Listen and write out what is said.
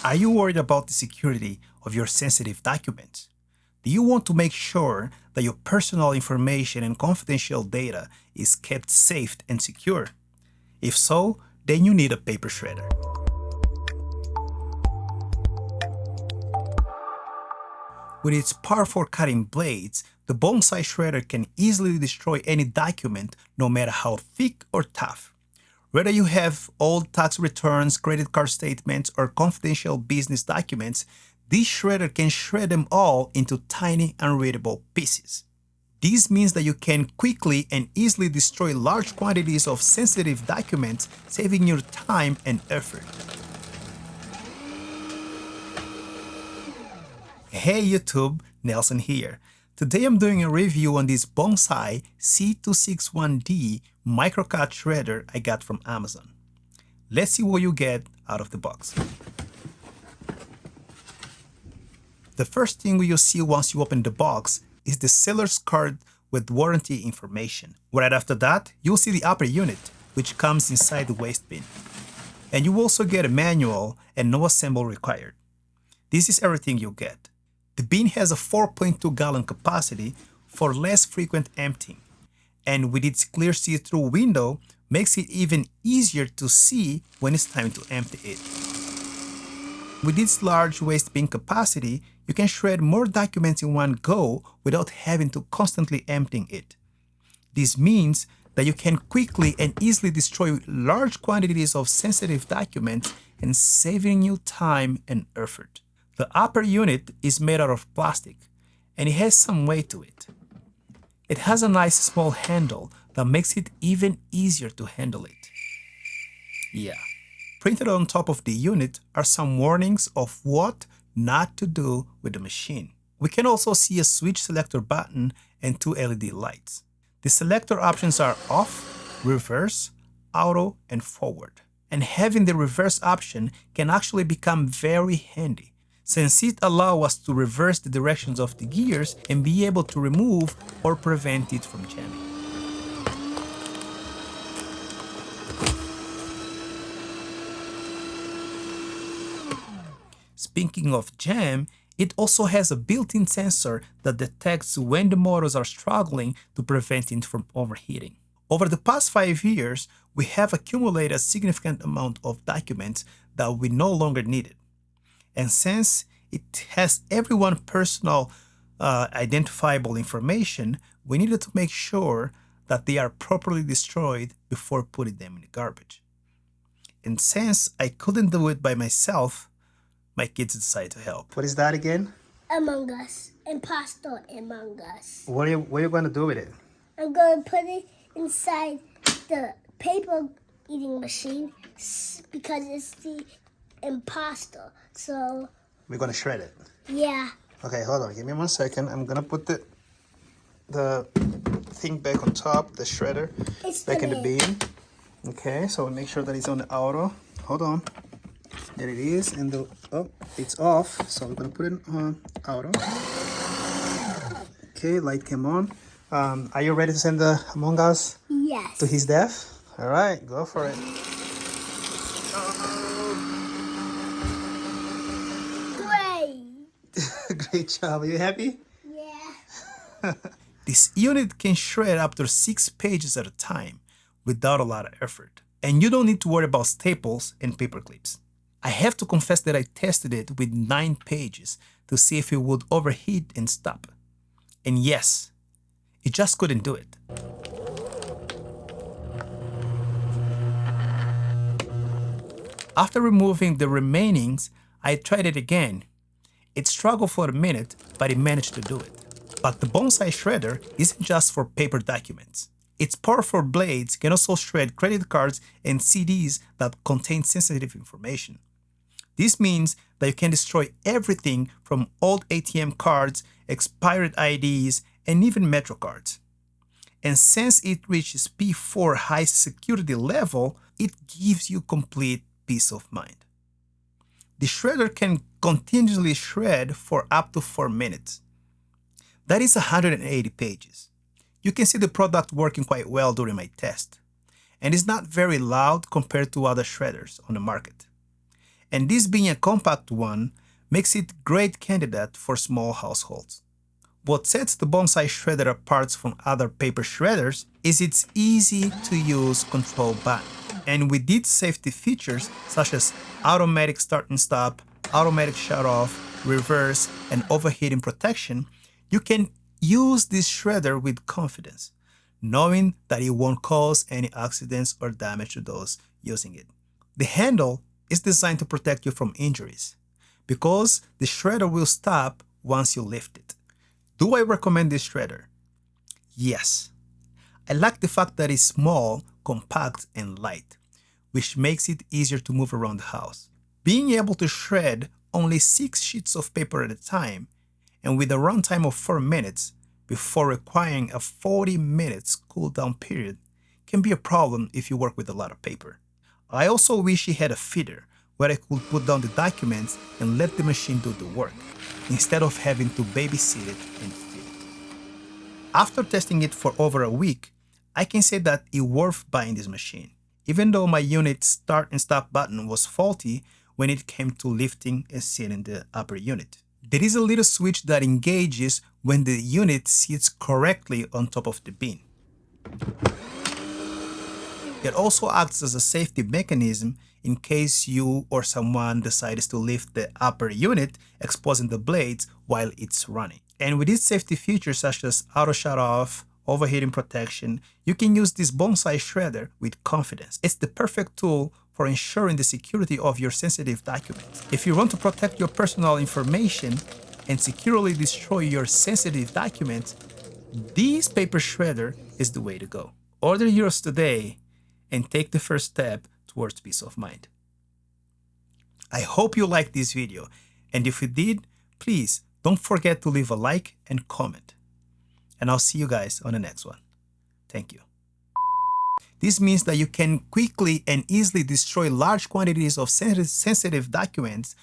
Are you worried about the security of your sensitive documents? Do you want to make sure that your personal information and confidential data is kept safe and secure? If so, then you need a paper shredder. With its powerful cutting blades, the Bonsaii shredder can easily destroy any document, no matter how thick or tough. Whether you have old tax returns, credit card statements, or confidential business documents, this shredder can shred them all into tiny, unreadable pieces. This means that you can quickly and easily destroy large quantities of sensitive documents, saving your time and effort. Hey YouTube, Nelson here. Today I'm doing a review on this Bonsaii C261D microcut shredder I got from Amazon. Let's see what you get out of the box. The first thing you'll see once you open the box is the seller's card with warranty information. Right after that, you'll see the upper unit, which comes inside the waste bin. And you also get a manual and no assembly required. This is everything you'll get. The bin has a 4.2-gallon capacity for less frequent emptying, and with its clear see-through window, makes it even easier to see when it's time to empty it. With its large waste bin capacity, you can shred more documents in one go without having to constantly emptying it. This means that you can quickly and easily destroy large quantities of sensitive documents and saving you time and effort. The upper unit is made out of plastic and it has some weight to it. It has a nice small handle that makes it even easier to handle it. Yeah. Printed on top of the unit are some warnings of what not to do with the machine. We can also see a switch selector button and two LED lights. The selector options are off, reverse, auto, and forward. And having the reverse option can actually become very handy, since it allows us to reverse the directions of the gears and be able to remove or prevent it from jamming. Speaking of jam, it also has a built-in sensor that detects when the motors are struggling to prevent it from overheating. Over the past 5 years, we have accumulated a significant amount of documents that we no longer needed. And since it has everyone's personal identifiable information, we needed to make sure that they are properly destroyed before putting them in the garbage. And since I couldn't do it by myself, my kids decided to help. What is that again? Among Us. Imposter Among Us. What are you going to do with it? I'm going to put it inside the paper eating machine because it's the imposter. So We're going to shred it. yeah. Okay, hold on. Give me 1 second. I'm going to put the thing back on top, the shredder, It's back in the bin. bin. Okay, so make sure that it's on the auto. Hold on. There it is. And it's off. So we're going to put it on auto. Okay, light came on. Are you ready to send the Among Us Yes. to his death? All right, go for it. Great. Great job. Are you happy? Yeah. This unit can shred up to 6 pages at a time without a lot of effort. And you don't need to worry about staples and paper clips. I have to confess that I tested it with 9 pages to see if it would overheat and stop. And yes, it just couldn't do it. After removing the remainings, I tried it again. It struggled for a minute, but it managed to do it. But the Bonsaii shredder isn't just for paper documents. Its powerful blades can also shred credit cards and CDs that contain sensitive information. This means that you can destroy everything from old ATM cards, expired IDs, and even Metro cards. And since it reaches P4 high security level, it gives you complete peace of mind. The shredder can continuously shred for up to 4 minutes. That is 180 pages. You can see the product working quite well during my test. And it's not very loud compared to other shredders on the market. And this being a compact one makes it a great candidate for small households. What sets the Bonsaii shredder apart from other paper shredders is its easy to use control button. And with its safety features such as automatic start and stop, automatic shut off, reverse, and overheating protection, you can use this shredder with confidence, knowing that it won't cause any accidents or damage to those using it. The handle is designed to protect you from injuries because the shredder will stop once you lift it. Do I recommend this shredder? Yes. I like the fact that it's small, compact, and light, which makes it easier to move around the house. Being able to shred only 6 sheets of paper at a time and with a runtime of 4 minutes before requiring a 40 minutes cool down period can be a problem if you work with a lot of paper. I also wish it had a feeder where I could put down the documents and let the machine do the work, instead of having to babysit it and feed it. After testing it for over a week, I can say that it's worth buying this machine, even though my unit's start and stop button was faulty when it came to lifting and seating the upper unit. There is a little switch that engages when the unit sits correctly on top of the bin. It also acts as a safety mechanism in case you or someone decides to lift the upper unit, exposing the blades while it's running. And with its safety features such as auto shut off, overheating protection, you can use this Bonsaii shredder with confidence. It's the perfect tool for ensuring the security of your sensitive documents. If you want to protect your personal information and securely destroy your sensitive documents, this paper shredder is the way to go. Order yours today and take the first step towards peace of mind. I hope you liked this video, and if you did, please don't forget to leave a like and comment. And I'll see you guys on the next one. Thank you. This means that you can quickly and easily destroy large quantities of sensitive documents.